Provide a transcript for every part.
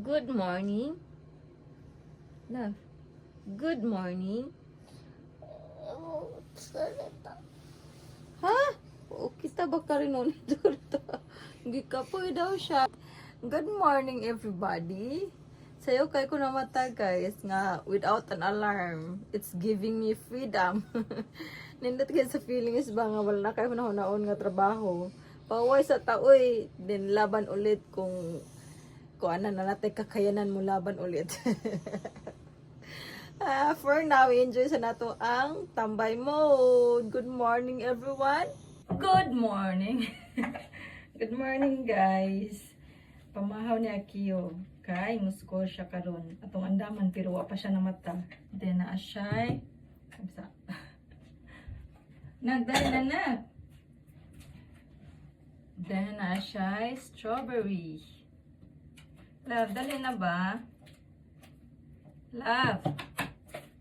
Good morning. Love. Good morning. Ha? O kita ba ka rin dito? Gikapoy daw siya. Good morning everybody. Sayo kay ko namata guys nga without an alarm. It's giving me freedom. Nindot kay sa feelings ba nga wala na kayo naon nga trabaho. Paway sa taoy din laban ulit kung ano na natin kakayanan mo laban ulit. For now, enjoy sa nato ang tambay mode. Good morning everyone. Good morning. Good morning guys. Pamahaw ni Akio. Kay musko siya karon. Atong andaman pero wa pa siya na mata. Then na siya. Kamsa. Nagdali na. Then na siya strawberry. Love, dali na ba? Love.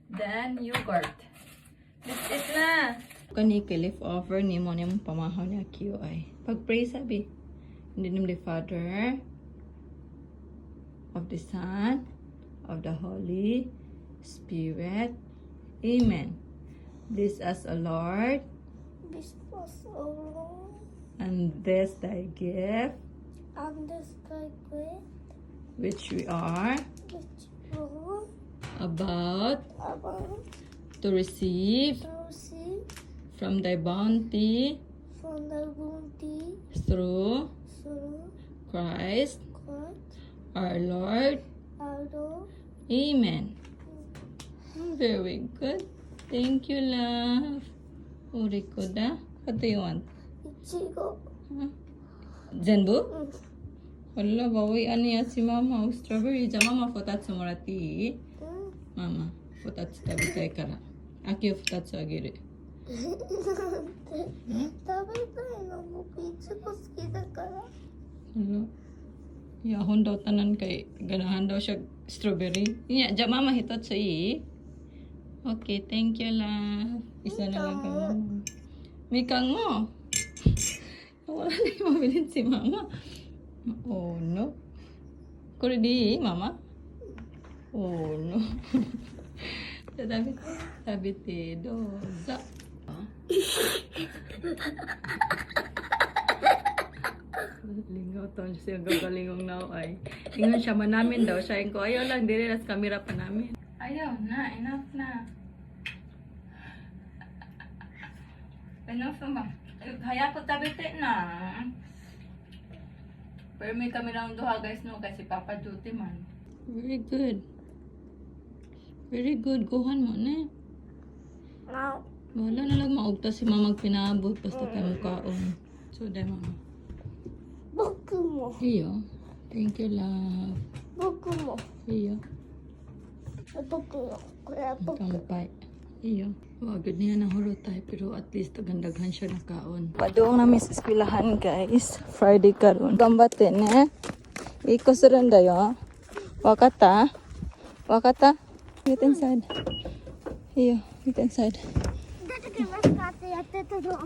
Then, yogurt. Let's eat na. Kani kilif offer ni mo mong pamahaw niya QI. Pag-pray sabi. In the name of the Father, of the Son, of the Holy Spirit. Amen. Bless us, O Lord. Bless us, O Lord. And this thy gift, And this thy gift, which we are which you about about to receive to receive from thy bounty from the bounty through through Christ Christ our Lord. our Lord. Amen. Very good. Thank you, love. Urikoda. What do you want? Ichigo. Huh? Zenbu? Wala, bawi ano si mama. Strawberry. Ja mama futatsu morati. Mama, futatsu tabitai kara. Aki o futatsu ageru. 食べたいの僕いちご好きだから。 Hello. Yahon daw tanan kay ganahan daw siya strawberry. Iya, ja mama hitatsu i. Okay, thank you love. Isa na lang kay mama. Mikang mo. Wala na yung mabilin si mama. Oh no. Kore di mama? Oh no. Sabi te doza. Lingaw to siya gagalingong now ay. Ingon siya manamin daw siya ko ayaw lang dire las kamera pa namin. Ayaw na, enough na. Enough na ba? Kaya ko tabite na. Pero may kami lang duha guys no kasi Papa duty man. Very good. Very good. Gohan mo na. Now, Wala na lang maugta si mama pinabot basta tayo kaon. So dai mama. 僕も Iyo. Thank you love. 僕も Iyo. 僕もこれは僕 Kampay. Iyo. Wag niya na huro tayo pero at least gandaghan siya na kaon. Padoong namin sa eskwelahan guys. Friday karon. Gambate ne. Iko suranda yo. Wakata. Wakata. Get inside. Iyo. Get inside. 出てきますかってやってたの。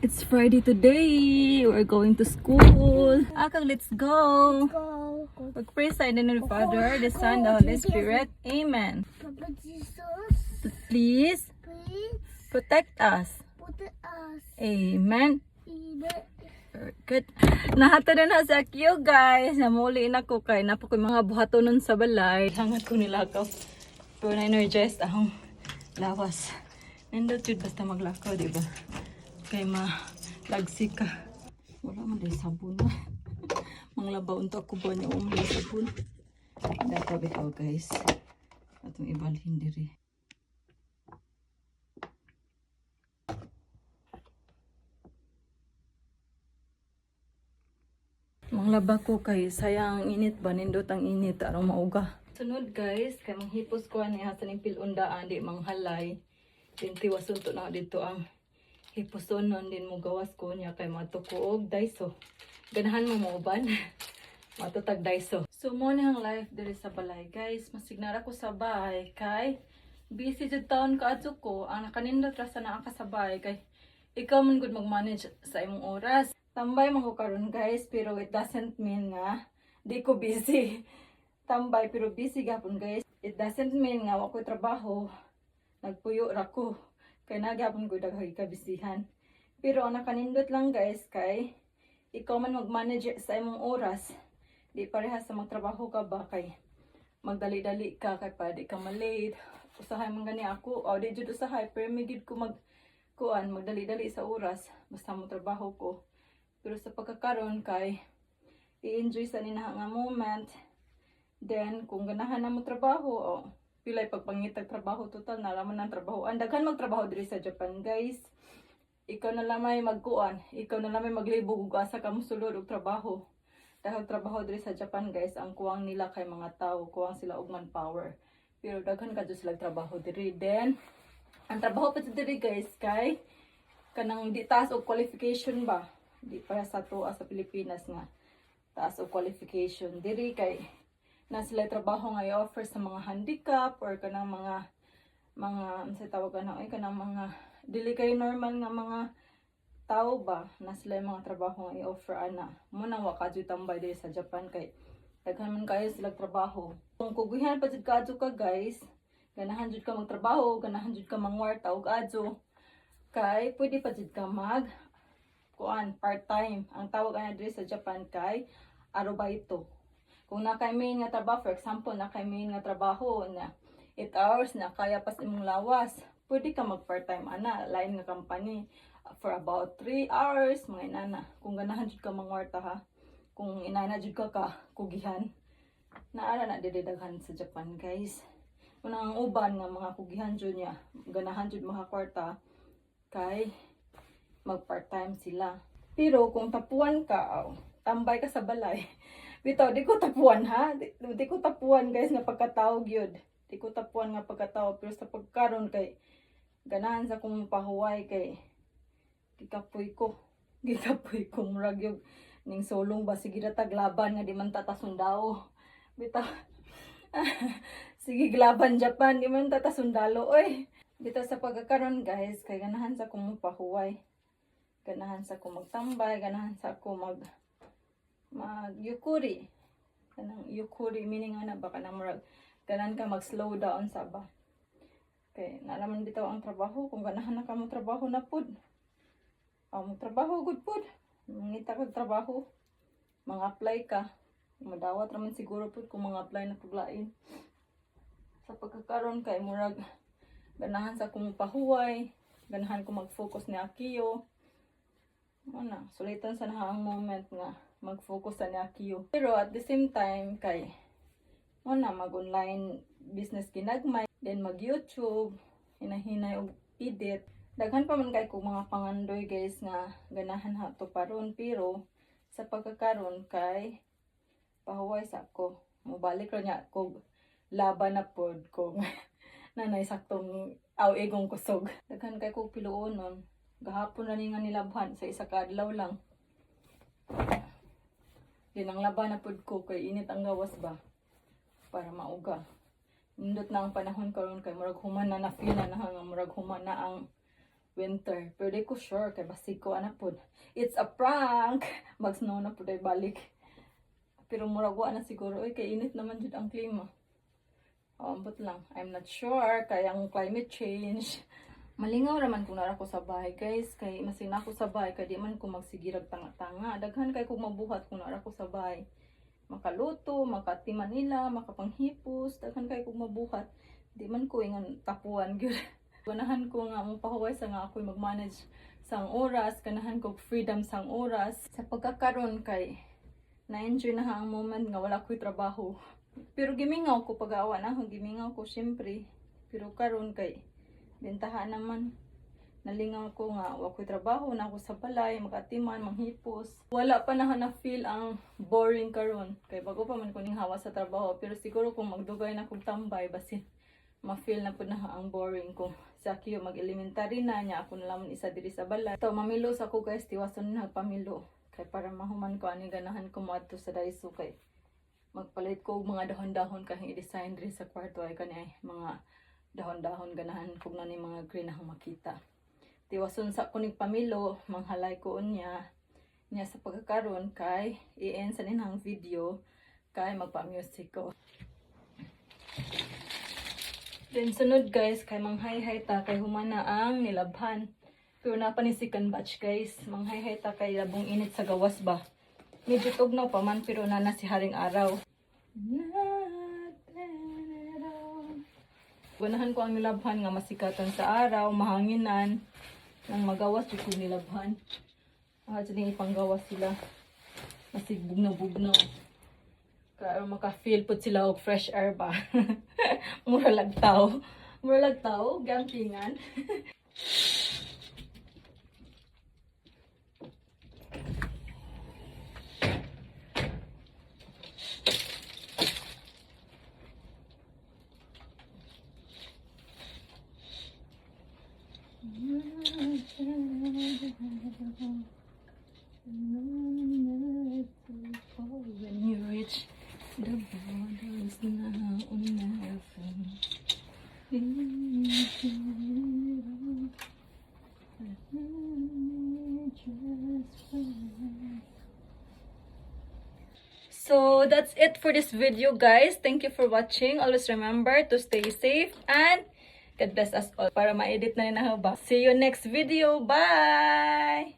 It's Friday today. We're going to school. Akang, let's go. Go. Pag-pray sa in the name of the Father, the Son, the Holy Spirit. Amen. Papa Jesus, Please please protect us. put us Amen. in the Very good. Nahato na na sa Akio guys. Namuli na ko kay napo ko mga buhatonon sa balay. Hangat ko nilakaw. Pero na-energized akong lawas. Nandot yun basta maglakaw, diba? Kay malagsi ka. Wala man dahil sabon na. Manglabaw unta ko ba niya umay sabon. Data bitaw guys. Atong ibalhin diri. Manglaba ko kay sayang init ba nindot ang init arong mauga. Sunod guys, kay manghipos ko ani sa ning pilundaan di manghalay. Tintiwason to na dito ang hipusonon din mo gawas ko niya kay matukuog daiso. Ganahan mo mauban. Matutag daiso. So mo ni ang life diri sa balay guys. Masignara ko sa bahay kay busy jud taon kaadto ko. Ang nakanindot ra sa naa ka sa bahay kay ikaw man gud mag-manage sa imong oras. Tambay man ko karon guys pero it doesn't mean nga di ko busy. Tambay pero busy gapon guys. It doesn't mean nga wa ko trabaho. Nagpuyo ra ko. Kay nagyapon ko daghay kabisihan. Pero ang nakanindot lang guys kay ikaw man mag-manage sa imong oras. Di parehas sa magtrabaho ka ba kay magdali-dali ka kay pa di ka malate. Usahay man gani ako. O di jud usahay pero may gid ko magdali-dali sa oras basta mo trabaho ko. Pero sa pagkakaroon kay i-enjoy sa nina nga moment. Then kung ganahan na mo trabaho, pilay pagpangitag trabaho total na laman ng trabaho. Daghan magtrabaho diri sa Japan, guys. Ikaw na lang may magkuan, ikaw na lang may maglibog ug asa ka mosulod og trabaho. Dahil trabaho diri sa Japan, guys, ang kuwang nila kay mga tao, kuwang sila og manpower. Pero daghan kadto sila trabaho diri. Then ang trabaho pa diri, guys, kay kanang di taas og qualification ba? Di para sa to sa Pilipinas nga taas og qualification diri kay na sila trabaho nga i-offer sa mga handicap or kanang mga sa tawag na kanang mga dili kay normal nga mga tao ba na sila yung mga trabaho nga i-offer ana mo nang wa kadyo tambay diri sa Japan kay daghan man kayo sila trabaho. Kung kuguhan pa jud kadyo ka guys, ganahan jud ka magtrabaho, ganahan jud ka mangwarta og adyo kay pwede pa jud ka mag part-time. Ang tawag ana diri sa Japan kay arubaito. Kung nakay main nga trabaho, for example, nakay main nga trabaho na 8 hours na kaya pas imong lawas, pwede ka mag part-time ana, lain nga company for about 3 hours, mga inana. Kung ganahan jud ka mangwarta ha, kung inana jud ka kugihan, naara na didaghan sa Japan guys. Unang ang uban nga mga kugihan jud niya, ganahan jud makakwarta, kay mag part-time sila. Pero kung tapuan ka, tambay ka sa balay, bitaw, di ko tapuan ha. Di ko tapuan guys nga pagkatao gyud. Di ko tapuan nga pagkatao pero sa pagkaron kay ganahan sa kong pahuway kay gikapoy ko. Gikapoy ko murag yung ning solong ba sige ra taglaban nga di man tatasundao. Bitaw. Sige glaban Japan di man tatasundalo oy. Bitaw sa pagkakaron guys kay ganahan sa kong pahuway. Ganahan sa kong magtambay, ganahan sa kong yukuri. Kanang yukuri meaning ana ba kanang murag ganan ka mag-slow down sa ba. Kay nalaman bitaw ang trabaho kung ganahan na ka mo trabaho na pud. Mo trabaho gud pud. Mangita kag trabaho. Mang-apply ka. Madawat ra man siguro pud kung mga-apply na puglain. Sa pagkakaron kay murag ganahan sa kong pahuway, ganahan ko mag-focus ni Akiyo. Ana, sulitan sa ang moment nga mag-focus sa Akiyo. Pero at the same time kay mag-online business ginagmay, then mag-YouTube, hinahinay og edit. Daghan pa man kay kung mga pangandoy guys nga ganahan ha to paron pero sa pagkakaron kay pahuway sa ko. Mobalik ra niya ko laban na pod kung nanay saktong igong kusog. Daghan kay ko piluonon. Gahapon na ni nga nilabhan sa isa ka adlaw lang. Din ang laban na pud ko kay init ang gawas ba para mauga. Nindot na ang panahon karon kay murag human na feel na nga murag human na ang winter. Pero di ko sure kay basig ko ana pud. It's a prank. Mag-snow na pud ay balik. Pero murag wa na siguro oy kay init naman jud ang klima. Ambot lang. I'm not sure kay ang climate change. Malingaw raman kung nara ko sa bahay guys kay masin ako sa bahay kay di man ko magsigirag tanga-tanga. Daghan kay kog mabuhat kung nara ko sa bahay. Makaluto, makatiman nila, makapanghipos, daghan kay kog mabuhat. Di man ko ingon tapuan gyud. Ganahan ko nga mo pahuway sa nga ako'y mag-manage sang oras, ganahan ko freedom sang oras. Sa pagkakaron kay na-enjoy na ang moment nga wala ko'y trabaho. Pero gimingaw ko pag-awa na, gimingaw ko syempre. Pero karon kay bentahan naman. Nalingaw ko nga, wako'y trabaho na ako sa balay, magatiman, manghipos. Wala pa na feel ang boring karon. Kay bago pa man ko ning hawa sa trabaho. Pero siguro kung magdugay na kong tambay, basin ma-feel na po na ang boring ko. Sa Akiyo mag-elementary na niya, ako na lang isa diri sa balay. So mamilo sa ko guys, tiwason na pamilo. Kay para mahuman ko ani ganahan ko moadto sa Daiso kay magpalit ko og mga dahon-dahon kahing i-design diri sa kwarto ay kanay mga dahon-dahon ganahan kog na ni mga green na makita. Tiwason sa kunig pamilo, manghalay ko niya sa pagkakaroon kay i-end sa ninang video Kaya magpa-music ko. Then sunod guys, kay manghay-hay ta kay humana ang nilabhan. Pero napanisikan batch guys, manghay-hay ta kay labong init sa gawas ba. Medyo tugnaw pa man pero nana si haring araw. Gunahan ko ang nilabhan nga masikatan sa araw, mahanginan, nang magawas ko nilabhan. Dyan ipanggawas sila. Masig bugnaw-bugnaw. Kaya maka-feel po sila og fresh air ba. Mura lagtaw. Mura lagtaw, gampingan. When you reach the borders now on nothing. So that's it for this video guys. Thank you for watching. Always remember to stay safe and God bless us all. Para ma-edit na rin na haba. See you next video. Bye!